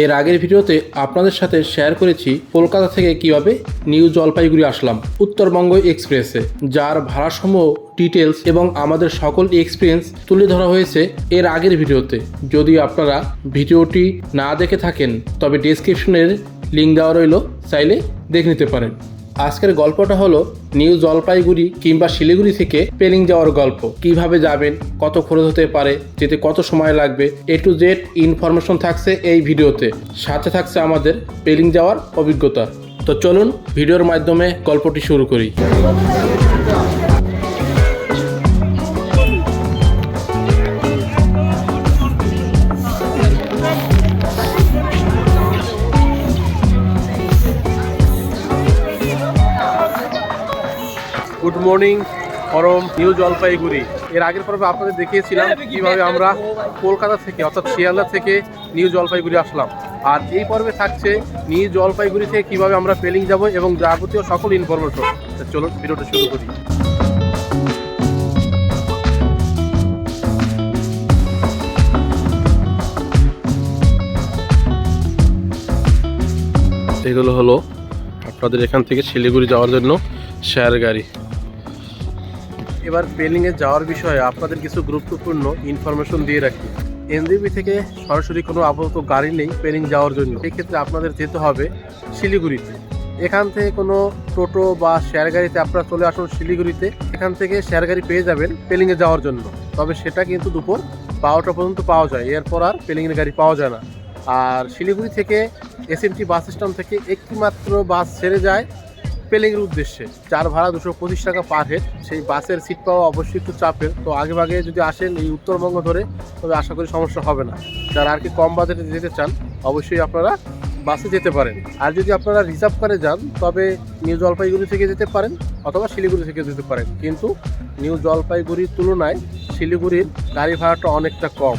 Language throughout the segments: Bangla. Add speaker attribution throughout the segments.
Speaker 1: এর আগের ভিডিওতে আপনাদের সাথে শেয়ার করেছি কলকাতা থেকে কিভাবে নিউ জলপাইগুড়ি আসলাম উত্তরবঙ্গ এক্সপ্রেসে, যার ভাড়াসমূহ ডিটেলস এবং আমাদের সকল এক্সপিরিয়েন্স তুলে ধরা হয়েছে এর আগের ভিডিওতে। যদি আপনারা ভিডিওটি না দেখে থাকেন তবে ডেসক্রিপশনের লিঙ্ক দেওয়া রইল, চাইলে দেখে নিতে পারেন। আজকের গল্পটা হলো নিউ জলপাইগুড়ি কিংবা শিলিগুড়ি থেকে পেলিং যাওয়ার গল্প। কিভাবে যাবেন, কত খরচ হতে পারে, যেতে কত সময় লাগবে, A to Z ইনফরমেশন থাকছে এই ভিডিওতে। সাথে থাকছে আমাদের পেলিং যাওয়ার অভিজ্ঞতা। তো চলুন ভিডিওর মাধ্যমে গল্পটি শুরু করি। Good morning form new Jalpaiguri. এর আগের পর্বে আপনাদের দেখিয়েছিলাম কিভাবে আমরা কলকাতা থেকে অর্থাৎ শিয়ালদা থেকে নিউ জলপাইগুড়ি আসলাম, আর এই পর্বে থাকছে নিউ জলপাইগুড়ি থেকে কিভাবে আমরা পেলিং যাব এবং যাবতীয় সকল ইনফরমেশন। চলুন ভিডিওটা শুরু করি। এগুলো হলো আপনাদের এখান থেকে শিলিগুড়ি যাওয়ার জন্য শেয়ার গাড়ি। এবার পেলিংয়ে যাওয়ার বিষয়ে আপনাদের কিছু গুরুত্বপূর্ণ ইনফরমেশন দিয়ে রাখি। এনজেপি থেকে সরাসরি কোনো আপাতত গাড়ি নেই পেলিং যাওয়ার জন্য, সেক্ষেত্রে আপনাদের যেতে হবে শিলিগুড়িতে। এখান থেকে কোনো টোটো বা শেয়ার গাড়িতে আপনারা চলে আসুন শিলিগুড়িতে, এখান থেকে শেয়ার গাড়ি পেয়ে যাবেন পেলিংয়ে যাওয়ার জন্য। তবে সেটা কিন্তু দুপুর 12টা পর্যন্ত পাওয়া যায়, এরপর আর পেলিংয়ের গাড়ি পাওয়া যায় না। আর শিলিগুড়ি থেকে SMT বাস স্ট্যান্ড থেকে একটি মাত্র বাস ছেড়ে যায় পেলিংয়ের উদ্দেশ্যে, যার ভাড়া 225 টাকা পার হেড। সেই বাসের সিট পাওয়া অবশ্যই একটু চাপের, তো আগে ভাগে যদি আসেন এই উত্তরবঙ্গ ধরে তবে আশা করি সমস্যা হবে না। যারা আর কি কম বাজেটে যেতে চান অবশ্যই আপনারা বাসে যেতে পারেন। আর যদি আপনারা রিজার্ভ করে যান তবে নিউ জলপাইগুড়ি থেকে যেতে পারেন অথবা শিলিগুড়ি থেকে যেতে পারেন, কিন্তু নিউ জলপাইগুড়ির তুলনায় শিলিগুড়ির গাড়ি ভাড়াটা অনেকটা কম।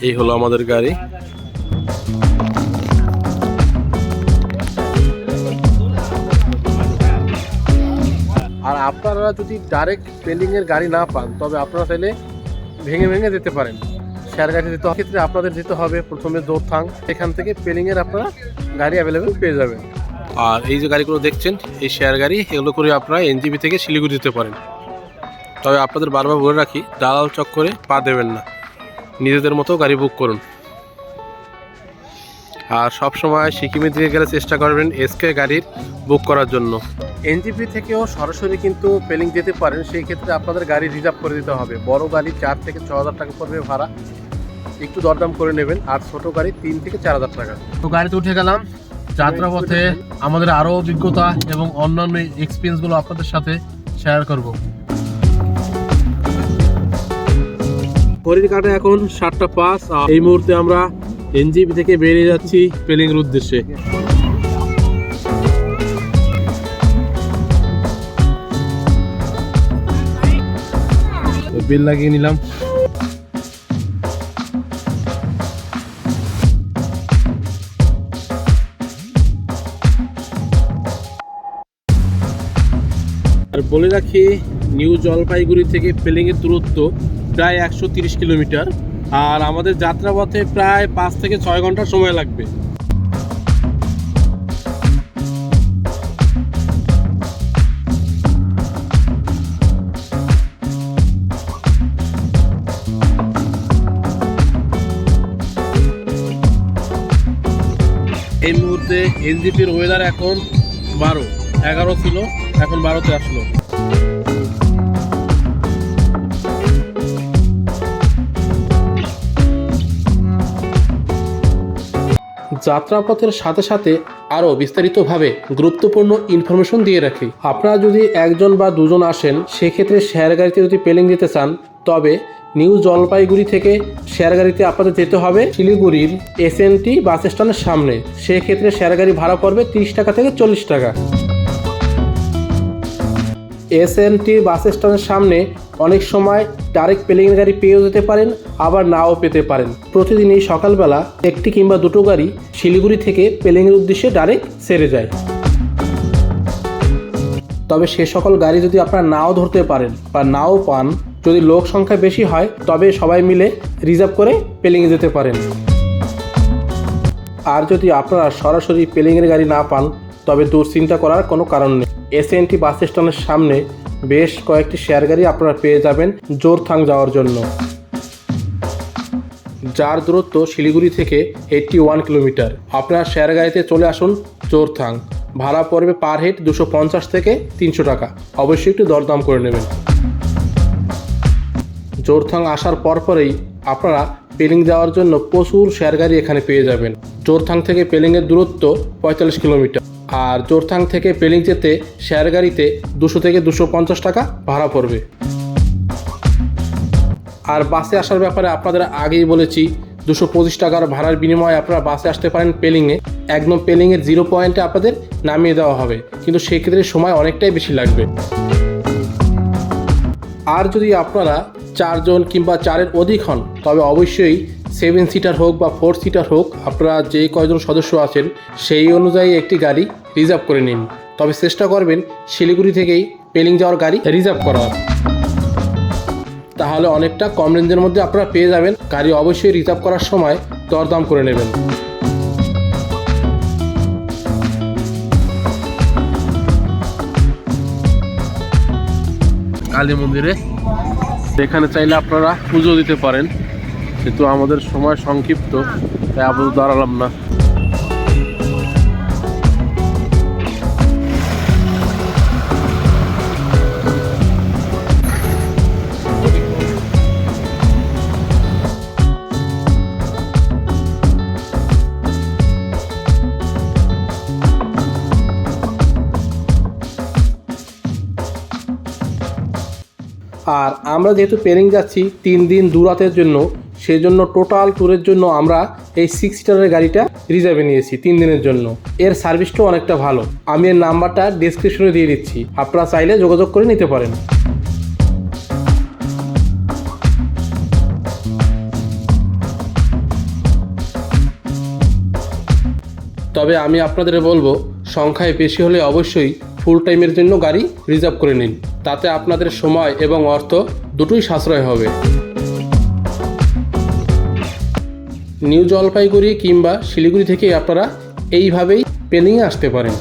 Speaker 1: এই হলো আমাদের গাড়ি। আর আপনারা যদি ডাইরেক্ট পেলিংয়ের গাড়ি না পান তবে আপনারা চাইলে ভেঙে ভেঙে যেতে পারেন। শেয়ার গাড়ি যেতে ক্ষেত্রে আপনাদের যেতে হবে প্রথমে জোরথাং, এখান থেকে পেলিংয়ের আপনারা গাড়ি অ্যাভেলেবেল পেয়ে যাবেন। আর এই যে গাড়িগুলো দেখছেন এই শেয়ার গাড়ি, এগুলো করে আপনারা এনজেপি থেকে শিলিগুড়ি যেতে পারেন। তবে আপনাদের বারবার বলে রাখি, দালাল চক্করে পা দেবেন না, নিজেদের মতো গাড়ি বুক করুন। আর সবসময় সিকিমের দিকে গেলে চেষ্টা করবেন SK গাড়ির বুক করার জন্য। এনজেপি থেকেও সরাসরি কিন্তু পেলিং যেতে পারেন, সেই ক্ষেত্রে আপনাদের গাড়ি রিজার্ভ করে দিতে হবে। বড় গাড়ি 4 থেকে 6,000 টাকা পড়বে ভাড়া, একটু দরদাম করে নেবেন। আর ছোট গাড়ি 3 থেকে 4,000 টাকা। তো গাড়িতে উঠে গেলাম। যাত্রাপথে আমাদের আরও অভিজ্ঞতা এবং অন্যান্য এক্সপিরিয়েন্সগুলো আপনাদের সাথে শেয়ার করব। ঘড়ির কাঁটা এখন 7:05। এই মুহূর্তে আমরা এনজেপি থেকে বেরিয়ে যাচ্ছি পেলিংয়ের উদ্দেশ্যে। বিল লাগিয়ে নিলাম। আর বলে রাখি, নিউ জলপাইগুড়ি থেকে পেলিংয়ের দূরত্ব প্রায় 130 কিলোমিটার, আর আমাদের যাত্রাপথে প্রায় 5 থেকে 6 ঘন্টা সময় লাগবে। এই মুহূর্তে এনজেপির ওয়েদার এখন 12, 11 ছিল, এখন 12তে আসলো। যাত্রাপথের সাথে সাথে আরও বিস্তারিতভাবে গুরুত্বপূর্ণ ইনফরমেশন দিয়ে রাখি। আপনারা যদি একজন বা দুজন আসেন, সেক্ষেত্রে শেয়ার গাড়িতে যদি পেলিং দিতে চান তবে নিউ জলপাইগুড়ি থেকে শেয়ার গাড়িতে আপনাদের যেতে হবে শিলিগুড়ির SMT বাস স্ট্যান্ডের সামনে। সেক্ষেত্রে শেয়ার গাড়ি ভাড়া পড়বে 30 টাকা থেকে 40 টাকা। SMT বাস স্ট্যান্ডের সামনে অনেক সময় ডাইরেক্ট পেলিংয়ের গাড়ি পেয়েও যেতে পারেন, আবার নাও পেতে পারেন। প্রতিদিনই সকালবেলা একটি কিংবা দুটো গাড়ি শিলিগুড়ি থেকে পেলিংয়ের উদ্দেশ্যে ডাইরেক্ট ছেড়ে যায়। তবে সে সকল গাড়ি যদি আপনারা নাও ধরতে পারেন বা নাও পান, যদি লোক সংখ্যা বেশি হয় তবে সবাই মিলে রিজার্ভ করে পেলিংয়ে যেতে পারেন। আর যদি আপনারা সরাসরি পেলিংয়ের গাড়ি না পান তবে দুশ্চিন্তা করার কোনো কারণ নেই। এসএনটি বাস স্ট্যান্ডের সামনে বেশ কয়েকটি শেয়ার গাড়ি আপনারা পেয়ে যাবেন জোরথাং যাওয়ার জন্য, যার দূরত্ব শিলিগুড়ি থেকে 81 কিলোমিটার। আপনারা শেয়ার গাড়িতে চলে আসুন জোরথাং। ভাড়া পড়বে পার হেড 250 থেকে 300 টাকা। অবশ্যই একটু দরদাম করে নেবেন। জোরথাং আসার পরপরেই আপনারা পেলিং যাওয়ার জন্য প্রচুর শেয়ার গাড়ি এখানে পেয়ে যাবেন। জোরথাং থেকে পেলিংয়ের দূরত্ব 45 কিলোমিটার। আর জোরথাং থেকে পেলিং যেতে শেয়ার গাড়িতে 200 থেকে 250 টাকা ভাড়া পড়বে। আর বাসে আসার ব্যাপারে আপনাদের আগেই বলেছি, 225 টাকার ভাড়ার বিনিময়ে আপনারা বাসে আসতে পারেন পেলিংয়ে। একদম পেলিংয়ের 0 পয়েন্টে আপনাদের নামিয়ে দেওয়া হবে, কিন্তু সেক্ষেত্রে সময় অনেকটাই বেশি লাগবে। আর যদি আপনারা 4 জন কিংবা 4-এর অধিক হন তবে অবশ্যই 7 সিটার হোক বা 4 সিটার হোক, আপনারা যে কয়জন সদস্য আছেন সেই অনুযায়ী একটি গাড়ি রিজার্ভ করে নিন। তবে চেষ্টা করবেন শিলিগুড়ি থেকেই পেলিং যাওয়ার গাড়ি রিজার্ভ করার, তাহলে অনেকটা কম রেঞ্জের মধ্যে আপনারা পেয়ে যাবেন। গাড়ি অবশ্যই রিজার্ভ করার সময় দরদাম করে নেবেন। কালী মন্দিরে এখানে চাইলে আপনারা পুজো দিতে পারেন, কিন্তু আমাদের সময় সংক্ষিপ্ত, তাই আপাতত দাঁড়ালাম না। আর আমরা যেহেতু পেলিং যাচ্ছি 3 দিন 2 রাতের জন্য, সেই জন্য টোটাল ট্যুরের জন্য আমরা এই 6 সিটারের গাড়িটা রিজার্ভে নিয়েছি 3 দিনের জন্য। এর সার্ভিসটাও অনেকটা ভালো। আমি এর নাম্বারটা ডেসক্রিপশনে দিয়ে দিচ্ছি, আপনারা চাইলে যোগাযোগ করে নিতে পারেন। তবে আমি আপনাদের বলবো, সংখ্যায় বেশি হলে অবশ্যই ফুল টাইমের জন্য গাড়ি রিজার্ভ করে নিন, তাতে আপনাদের সময় এবং অর্থ দুটোই সাশ্রয় হবে। নিউ জলপাইগুড়ি কিংবা শিলিগুড়ি থেকে আপনারা এইভাবেই পেলিংয়ে আসতে পারেন।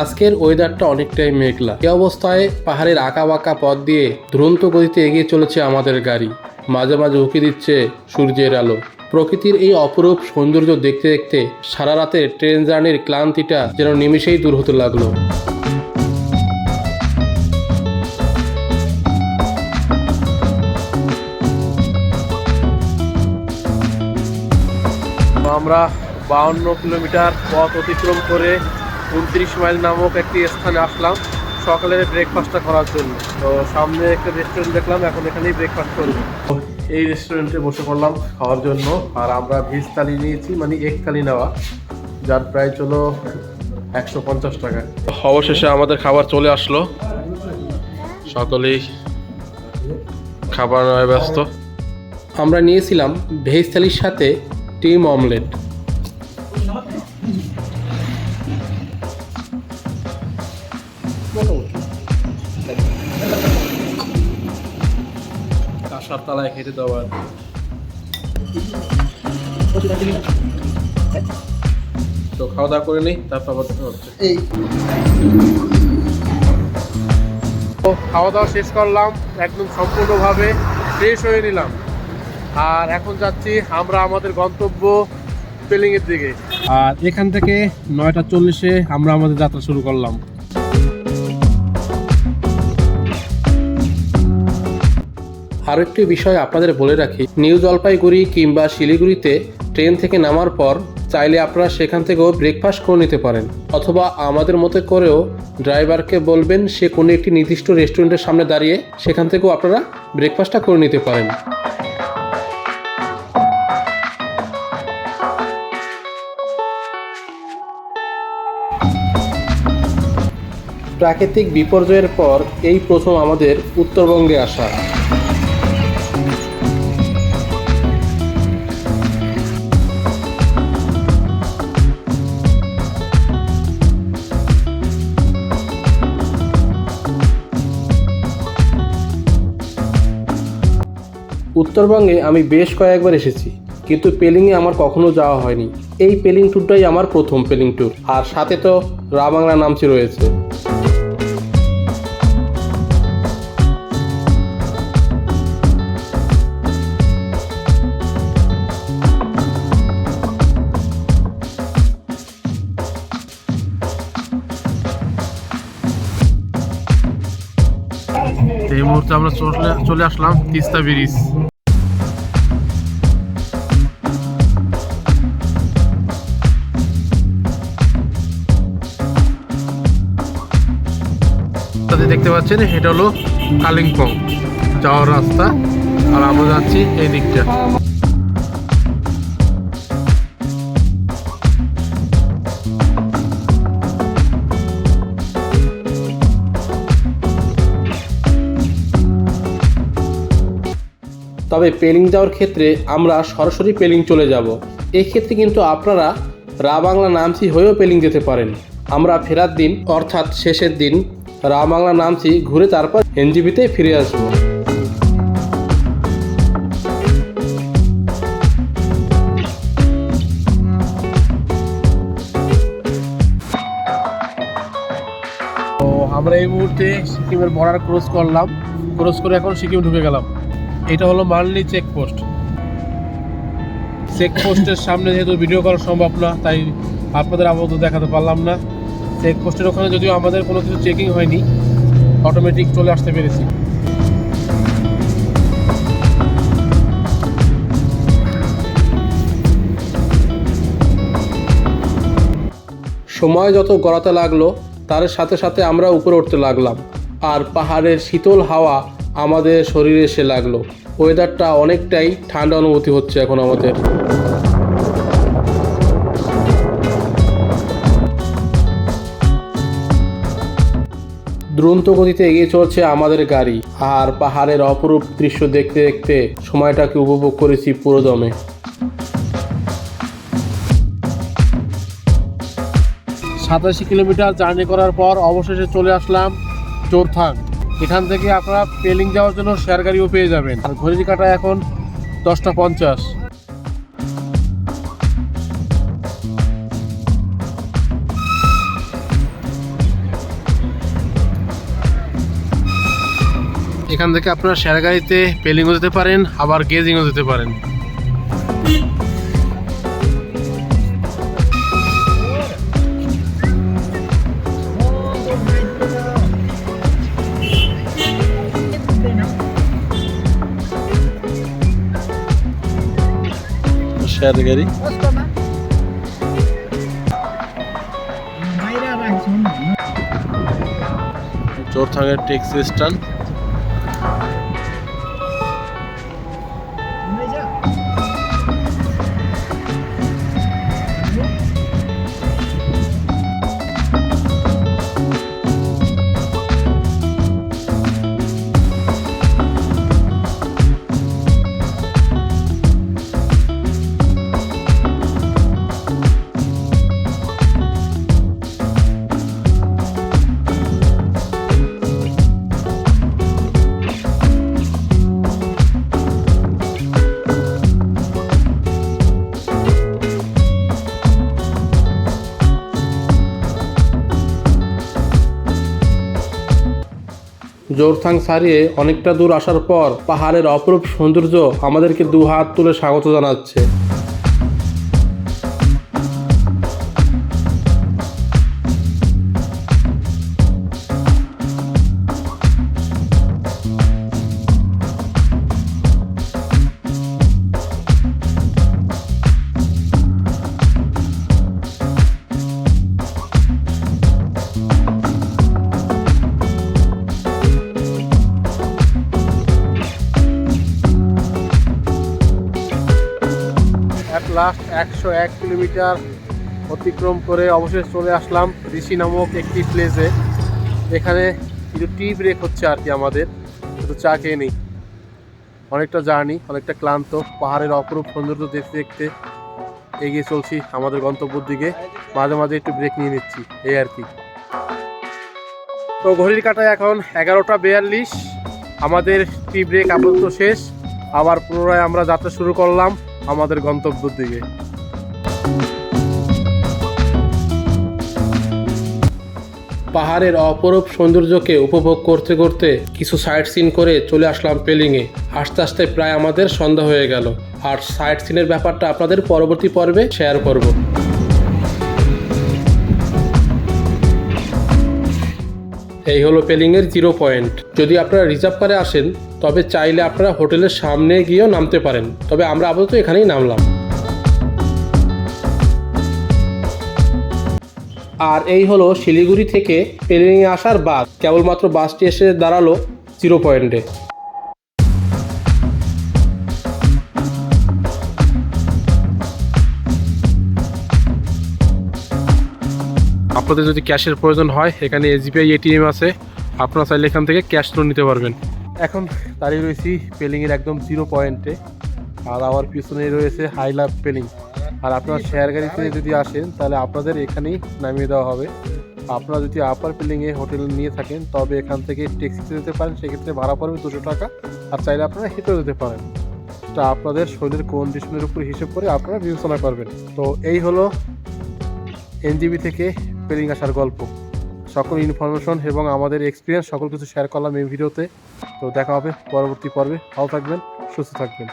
Speaker 1: আজকের ওয়েদারটা অনেকটাই মেঘলা। এই অবস্থায় পাহাড়ের আঁকা বাঁকা পথ দিয়ে দুরন্ত গতিতে এগিয়ে চলেছে আমাদের গাড়ি। মাঝে মাঝে উঁকি দিচ্ছে সূর্যের আলো। প্রকৃতির এই অপরূপ সৌন্দর্য দেখতে দেখতে সারা রাতের ট্রেন জার্নির ক্লান্তিটা যেন নিমেষেই দূর হতে লাগলো। আমরা 52 কিলোমিটার পথ অতিক্রম করে 29 মাইল নামক একটি স্থানে আসলাম সকালের ব্রেকফাস্টটা করার জন্য। তো সামনে একটা রেস্টুরেন্ট দেখলাম, এখন এখানেই ব্রেকফাস্ট করবো। এই রেস্টুরেন্টে বসে পড়লাম খাওয়ার জন্য। আর আমরা ভেজ থালি নিয়েছি, মানে এগ থালি নেওয়া, যার প্রাইস হলো 150 টাকা। অবশেষে আমাদের খাবার চলে আসলো, সকলেই খাবার নেওয়ায় ব্যস্ত। আমরা নিয়েছিলাম ভেজ থালির সাথে ডিম অমলেট। কাঁসার তালায় খেতে দেওয়ার। তো খাওয়া দাওয়া করে নিই, তারপর আবার দেখা হচ্ছে। তো খাওয়া দাওয়া শেষ করলাম, একদম সম্পূর্ণভাবে ফ্রেশ হয়ে নিলাম। আর এখন যাচ্ছি আমরা আমাদের গন্তব্য পেলিংয়ের দিকে। আর এখান থেকে 9:40-এ আমরা আমাদের যাত্রা শুরু করলাম। আরও একটি বিষয় আপনাদের বলে রাখি, নিউ জলপাইগুড়ি কিংবা শিলিগুড়িতে ট্রেন থেকে নামার পর চাইলে আপনারা সেখান থেকেও ব্রেকফাস্ট করে নিতে পারেন, অথবা আমাদের মতো করেও ড্রাইভারকে বলবেন সে কোনো একটি নির্দিষ্ট রেস্টুরেন্টের সামনে দাঁড়িয়ে সেখান থেকেও আপনারা ব্রেকফাস্টটা করে নিতে পারেন। প্রাকৃতিক বিপর্যয়ের পর এই প্রথম আমাদের উত্তরবঙ্গে আসা। উত্তরবঙ্গে আমি বেশ কয়েকবার এসেছি, কিন্তু পেলিংয়ে আমার কখনো যাওয়া হয়নি। এই পেলিং ট্যুরটাই আমার প্রথম পেলিং ট্যুর, আর সাথে তো রা বাংলা নামচি রয়েছে। এই মুহূর্তে আমরা চলে আসলাম তিস্তা ব্রিজ। দেখতে পাচ্ছেন এটা হলো কালিম্পং যাওয়ার রাস্তা, আর আমরা যাচ্ছি এই দিকটা। তবে পেলিং যাওয়ার ক্ষেত্রে আমরা সরাসরি পেলিং চলে যাব। এই ক্ষেত্রে কিন্তু আপনারা রা বাংলা নামচি হয়েও পেলিং যেতে পারেন। আমরা ফেরার দিন অর্থাৎ শেষের দিন রা বাংলা নামচি ঘুরে তারপর এনজিপিতে ফিরে আসব। তো আমরা এই মুহূর্তে সিকিমের বর্ডার ক্রস করলাম, ক্রস করে এখন সিকিম ঢুকে গেলাম। এটা হলো মানলি চেকপোস্ট। চেকপোস্টের সামনে যেহেতু ভিডিও করা সম্ভব না, তাই আপনাদের আপাতত দেখাতে পারলাম না। চেকপোস্টের ওখানে যদিও আমাদের কোনো কিছু চেকিং হয়নি, অটোমেটিক চলে আসতে পেরেছি। সময় যত গড়াতে লাগলো তার সাথে সাথে আমরা উপরে উঠতে লাগলাম, আর পাহাড়ের শীতল হাওয়া আমাদের শরীরে এসে লাগলো। ওয়েদারটা অনেকটাই ঠান্ডা অনুভূতি হচ্ছে এখন আমাদের। দ্রুত গতিতে এগিয়ে চলছে আমাদের গাড়ি, আর পাহাড়ের অপরূপ দৃশ্য দেখতে দেখতে সময়টাকে উপভোগ করেছি পুরো দমে। 87 কিলোমিটার জার্নি করার পর অবশেষে চলে আসলাম জোরথাং। এখান থেকে আপনারা পেলিং যাওয়ার জন্য শেয়ার গাড়িও পেয়ে যাবেন। আর ঘড়ির কাঁটা এখন 10টা 50। এখান থেকে আপনারা শেয়ার গাড়িতে পেলিংও যেতে পারেন, আবার গেজিংও যেতে পারেন। শেয়ার গাড়ি জোরথাংয়ের ট্যাক্সি স্ট্যান্ড। জোরথাং ছাড়িয়ে অনেকটা দূর আসার পর পাহাড়ের অপরূপ সৌন্দর্য আমাদেরকে দু হাত তুলে স্বাগত জানাচ্ছে। লাস্ট 101 কিলোমিটার অতিক্রম করে অবশেষে চলে আসলাম ঋষি নামক একটি প্লেসে। এখানে একটু টি ব্রেক হচ্ছে আর কি, আমাদের একটু চা খেয়ে নিই। অনেকটা জার্নি, অনেকটা ক্লান্ত, পাহাড়ের অপরূপ সৌন্দর্য দেখতে দেখতে এগিয়ে চলছি আমাদের গন্তব্যের দিকে। মাঝে মাঝে একটু ব্রেক নিয়ে নিচ্ছি, এই আর কি। তো ঘড়ির কাঁটায় এখন 11টা 42। আমাদের টি ব্রেক আপাতত শেষ। আবার পুনরায় আমরা যাত্রা শুরু করলাম আমাদের গন্তব্যের দিকে। পাহাড়ের অপরূপ সৌন্দর্যকে উপভোগ করতে করতে কিছু সাইট সিন করে চলে আসলাম পেলিংয়ে। আস্তে আস্তে প্রায় আমাদের সন্ধ্যা হয়ে গেল, আর সাইট সিনের ব্যাপারটা আপনাদের পরবর্তী পর্বে শেয়ার করব। এই হলো পেলিংয়ের 0 পয়েন্ট। যদি আপনারা রিজার্ভ করে আসেন তবে চাইলে আপনারা হোটেলের সামনে গিয়েও নামতে পারেন, তবে আমরা আপাতত এখানেই নামলাম। আর এই হলো শিলিগুড়ি থেকে পেলিংয়ে আসার বাস। কেবলমাত্র বাসটি এসে দাঁড়ালো 0 পয়েন্টে। আপনাদের যদি ক্যাশের প্রয়োজন হয় এখানে এসবিআই এটিএম আছে, আপনারা চাইলে এখান থেকে ক্যাশ লোন নিতে পারবেন। এখন দাঁড়িয়ে রয়েছি পেলিংয়ের একদম 0 পয়েন্টে, আর আমার পিছনেই রয়েছে হাই লাভ পেলিং। আর আপনারা শেয়ার গাড়িতে যদি আসেন তাহলে আপনাদের এখানেই নামিয়ে দেওয়া হবে। আপনারা যদি আপার পেলিংয়ে হোটেল নিয়ে থাকেন তবে এখান থেকে ট্যাক্সিতে যেতে পারেন, সেক্ষেত্রে ভাড়া পড়বে 200 টাকা। আর চাইলে আপনারা হেঁটেও যেতে পারেন, এটা আপনাদের শরীরের কন্ডিশনের উপর হিসেব করে আপনারা বিবেচনা করবেন। তো এই হলো এনজিবি থেকে পেলিং আসার গল্প। সকল ইনফরমেশন এবং আমাদের এক্সপিরিয়েন্স সকল কিছু শেয়ার করলাম এই ভিডিওতে। তো দেখা হবে পরবর্তী পর্বে। ভালো থাকবেন, সুস্থ থাকবেন।